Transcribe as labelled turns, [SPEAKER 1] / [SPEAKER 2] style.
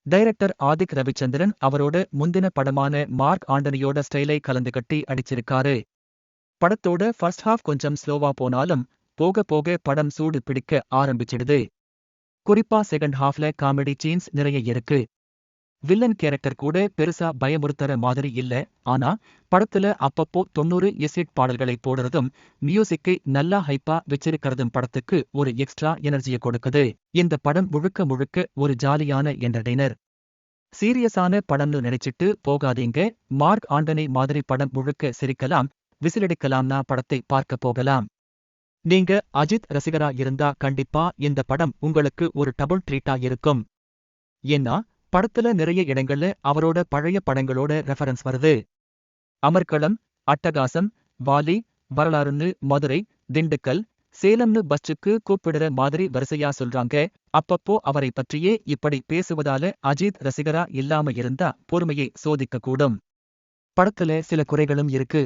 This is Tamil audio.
[SPEAKER 1] டைரக்டர் ஆதிக் ரவிச்சந்திரன் அவரோட முந்தின படமான மார்க் ஆண்டனியோட ஸ்டைலை கலந்து கட்டி அடிச்சிருக்காரு. படத்தோட ஃபர்ஸ்ட் ஹாஃப் கொஞ்சம் ஸ்லோவா போனாலும் போக போக படம் சூடு பிடிக்க ஆரம்பிச்சிடுது. குறிப்பா செகண்ட் ஹாஃப்ல காமெடி சீன்ஸ் நிறைய இருக்கு. வில்லன் கேரக்டர் கூட பெருசா பயமுறுத்துற மாதிரி இல்ல. ஆனா படத்துல அப்பப்போ 90 எஸ்ஹிட் பாடல்களை போடுறதும் மியூசிக்கை நல்லா ஹைப்பா வச்சிருக்கிறதும் படத்துக்கு ஒரு எக்ஸ்ட்ரா எனர்ஜியை கொடுக்குது. இந்த படம் முழுக்க முழுக்க ஒரு ஜாலியான என்டர்டெய்னர். சீரியஸான படம்னு நினைச்சிட்டு போகாதீங்க. மார்க் ஆண்டனி மாதிரி படம் முழுக்க சிரிக்கலாம், விசிலடிக்கலாம்னா படத்தை பார்க்க போகலாம். நீங்க அஜித் ரசிகரா இருந்தா கண்டிப்பா இந்த படம் உங்களுக்கு ஒரு டபுள் ட்ரீட்டா இருக்கும். ஏன்னா படத்துல நிறைய இடங்கள்ல அவரோட பழைய படங்களோட ரெஃபரன்ஸ் வருது. அமர்க்களம், அட்டகாசம், வாலி, வரலாறுன்னு மதுரை, திண்டுக்கல், சேலம்னு பஸ்ஸுக்கு கூப்பிடுற மாதிரி வரிசையா சொல்றாங்க. அப்பப்போ அவரை பற்றியே இப்படி பேசுவதால அஜித் ரசிகரா இல்லாம இருந்தா பொறுமையை சோதிக்க கூடும். படத்துல சில குறைகளும் இருக்கு.